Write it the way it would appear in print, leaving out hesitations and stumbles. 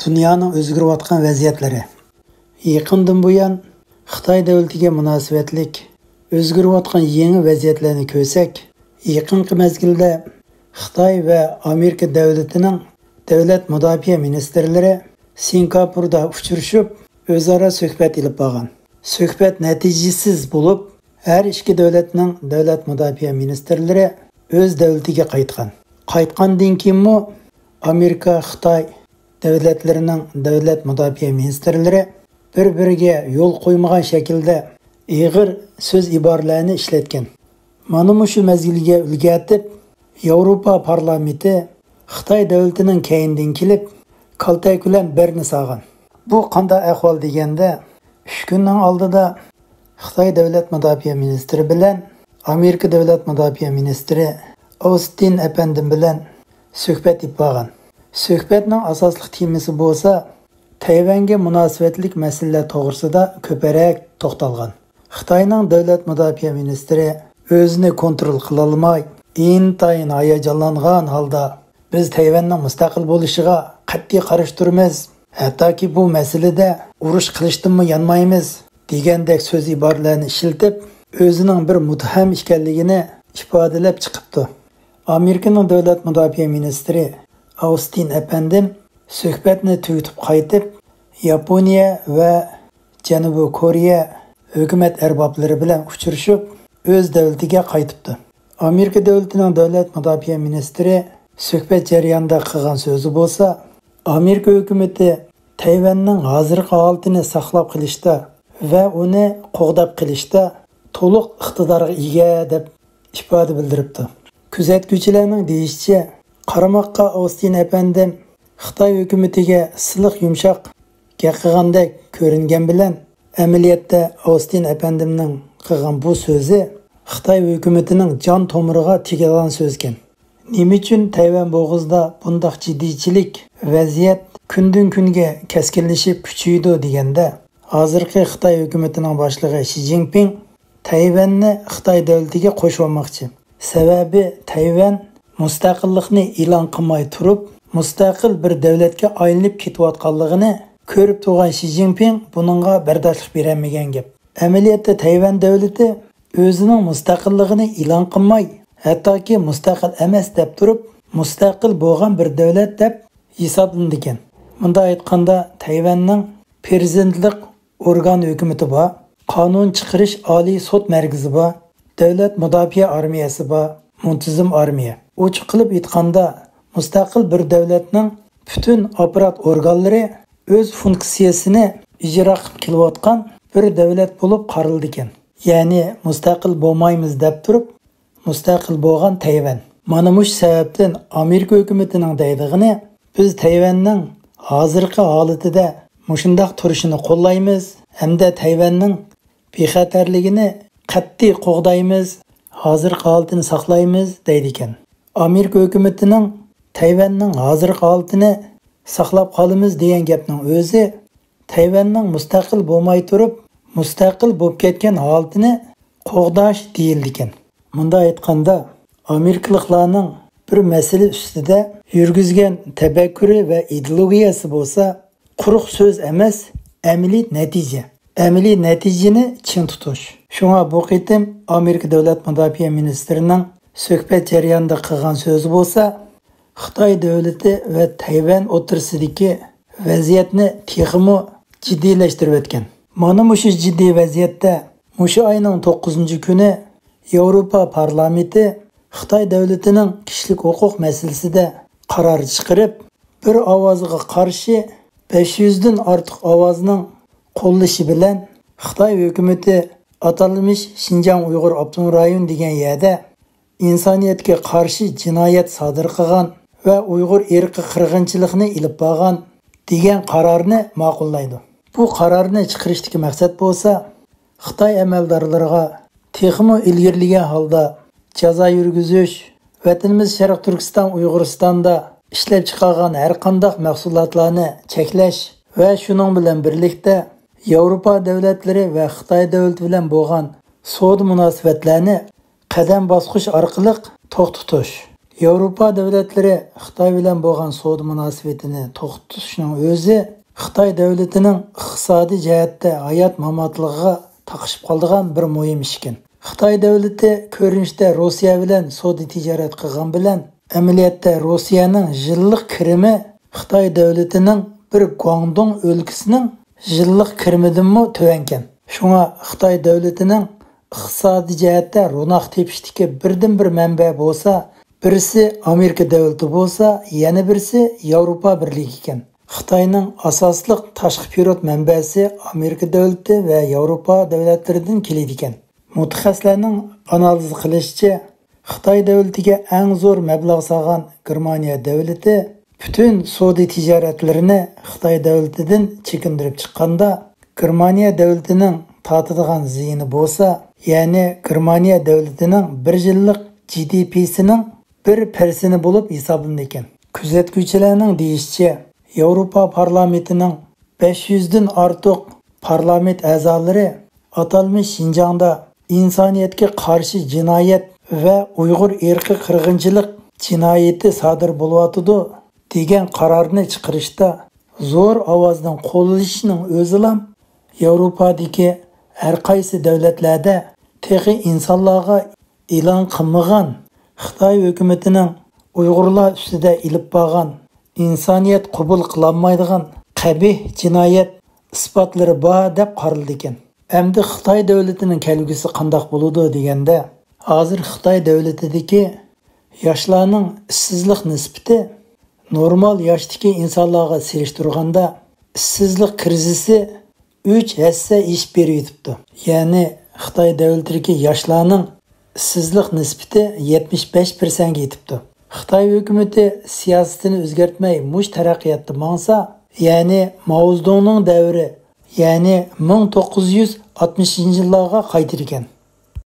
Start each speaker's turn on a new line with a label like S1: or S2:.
S1: Dünyanın özgürüvatkan vaziyetleri. Yaqindan buyan Xitoy davlatiga munosabatlik o'zgarayotgan yangi vaziyatlarni ko'rsak, yaqinqi mezgilda Xitoy va Amerika davlatining davlat mudofaa ministrlari Singapurda uchrashib, o'zaro suhbat olib borgan. Suhbat natijasiz bo'lib, har ikki davlatning davlat mudofaa ministrlari o'z davlatiga qaytgan. Qaytgandan keyin Amerika, Xitoy davlatlarining davlat mudofaa ministrlari bir-biriga yo'l qo'ymagan shaklda ig'ir so'z iboralarni ishlatgan. Mana shu mezgilga ulgatib, Yevropa parlamenti Xitoy davlatining keyindan kelib, kaltak bilan birni sog'an. Bu qanday ahvol deganda, 3 kunning oldida Xitoy davlat mudofaa ministri bilan Amerika davlat mudofaa ministri Austin Efendim bilan suhbat olib Suhbatning asosli temasi bo'lsa, Tayvanga munosabatlik masalalar to'g'risida ko'proq to'xtalgan. Xitoyning davlat mudofaa ministri o'zini kontrol qila olmay, intayin hayajonlangan holda biz Tayvanning mustaqil bo'lishiga qat'iy qarshi turamiz. Hattoki bu masalada urush qilishdanmi yanmaymiz degandek so'z iboralarni ishlatib, o'zining bir muttaham ekanligini ifodalab chiqibdi. Amerikaning davlat mudofaa ministri Austin Efendim suhbatni tugatib qaytib, Yaponiya va Janubiy Koreya hukumat arboblari bilan uchrashib, o'z davlatiga qaytibdi. Amerika davlatining davlat mudofaa ministri suhbat jarayonida qilgan so'zi bo'lsa, Amerika hukumati Tayvanning hozirgi holatini saqlab qolishda va uni qo'g'dab qilishda to'liq iqtidorga ega deb ifoda bildiribdi. Kuzatuvchilarning deyishicha, qaramoqqa Austin Efendim Xitoy hukumatiga siliq yumshoq gapirgandek ko'ringan bilan, amaliyotda Austin Efendimning qilgan bu so'zi Xitoy hukumatining jon tomiriga tegagan so'zgan. Nima uchun Tayvan bo'g'izida bunday jiddiychilik vaziyat kundan kunga keskinlashib kuchaydi deganda, hozirgi Xitoy hukumatining boshlig'i Xi Jinping Tayvanni Xitoy davlatiga qo'shib olmoqchi. Sababi Tayvan mustaqillikni e'lon qilmay turib, mustaqil bir davlatga aylanib ketayotganligini ko'rib turgan Xi Jinping buningga bardoshlik bermagan gap. Amaliyotda Tayvan davlati o'zining mustaqilligini e'lon qilmay, hattoki mustaqil emas deb turib, mustaqil bo'lgan bir davlat deb hisoblangan. Bunda aytganda, Tayvanning prezidentlik organ hukumati bor, qonun chiqarish oliy sud markazi bor, davlat mudofaa armiyasi bor, muntazam armiya. Ochiq qilib aytganda, mustaqil bir davlatning butun apparat organlari o'z funksiyasini ijro qilib kelayotgan bir davlat bo'lib qaraldi ekan. Ya'ni mustaqil bo'lmaymiz deb turib, mustaqil bo'lgan Tayvan. Mana shu sababdan Amerika hukumatining deydigini, biz Tayvanning hozirgi holatida mushundaq turishini qo'llaymiz hamda Tayvanning bexatarligini qat'iy qo'g'daymiz, hozirgi holatini saqlaymiz deydi ekan. Amerika hukumatining Tayvanning hozirgi holatini saqlab qolamiz degan gapning o'zi Tayvanning mustaqil bo'lmay turib, mustaqil bo'lib ketgan holatini qo'g'dash deyildi ekan. Bunda aytganda, Amerikaliklarning bir masala ustida yurgizgan tafakkuri va ideologiyasi bo'lsa, quruq so'z emas, amaliy natija. Amaliy natijani chin tutish. Shunga bu qitim Amerika davlat mudofaa ministrining suhbat jarayonida qilgan so'zi bo'lsa, Xitoy davlati va Tayvan o'rtasidagi vaziyatni texmo jiddiylashtirib o'tgan. Mana shu jiddiy vaziyatda o'sha oyning 9-kuni Yevropa parlamenti Xitoy davlatining kishilik huquq masalasida qaror chiqarib, bir ovozga qarshi 500 dan ortiq ovozning qo'llashi bilan Xitoy hukumati atalmish Xinjiang Uyg'ur avtonom rayon degan yerda insoniyatga qarshi jinoyat sodir qilgan va Uyg'ur irqi qirg'inchilikni ilib borgan degan qarorni ma'qullaydi. Bu qarorni chiqarishdagi maqsad bo'lsa, Xitoy amaldorlariga texmo ilgirlagan holda jazo yurgizish, vatanimiz Sharq Turkiston Uyg'uristonda ishlab chiqargan har qanday mahsulotlarni cheklash va shuning bilan birlikda Yevropa davlatlari va Xitoy davlati bilan bo'lgan savdo munosabatlarini qadam bosqish orqali to'xtatish. Yevropa davlatlari Xitoy bilan bo'lgan savdo munosabatini to'xtatishning o'zi Xitoy davlatining iqtisodiy jihatda hayot mamotligiga taqishib qoldigan bir muhim ish ekan. Xitoy davlati ko'rinishda Rossiya bilan savdo tijorat qilgan bilan amaliyotda Rossiyaning yillik kirimi Xitoy davlatining bir Guangdong o'lkasining yillik kirimidanmi tuvan ekan. Shunga Xitoy davlatining iqtisodiy jihatda ro'noq tepishdagi birdan bir manba bo'lsa, birisi Amerika davlati bo'lsa, yana birisi Yevropa birligi ekan. Xitoyning asosli tashqi pirot manbasi Amerika davlati va Yevropa davlatlaridan keladi ekan. Mutaxassislarning analiz qilishicha, Xitoy davlatiga eng zo'r mablag' solgan Germaniya davlati bütün savdo tijoratlarini Xitoy davlatidan chekindirib chiqqanda, Germaniya davlatining tatadigan ziyini bo'lsa, ya'ni Germaniya davlatining bir yillik GDP'sining 1% bo'lib hisoblanadi ekan. Kuzatuvchilarning deyishicha, Yevropa parlamentining 500 dan ortiq parlament a'zolari atalmış Şinjan'da insoniyatga qarshi jinoyat va Uyg'ur irqi qirg'inchilik jinoyati sodir bo'lyotidi degan qarorni chiqarishda zo'r ovozdan qo'llashining o'zilam Yevropadagi har qaysi davlatlarda texi insonlarga e'lon qilmagan Xitoy hukumatining Uyg'urlar ustida ilib borgan insoniyat qabul qilolmaydigan qabih jinoyat isbotlari bor deb qaraldi ekan. Endi Xitoy davlatining kelgusi qandoq bo'ladi deganda, hozir Xitoy davlatidagi yoshlarning ishsizlik nisbati normal yoshdagi insonlarga solishtirganda ishsizlik krizisi 3 hassa ish beribdi. Ya'ni Xitoy davlatidagi yoshlarning ishsizlik nisbati 75% ga yetibdi. Xitoy hukumati siyosatini o'zgartmay mush taraqqiyotda mangsa, ya'ni Mao Zedongning davri, ya'ni 1960-yillarga qaytirgan.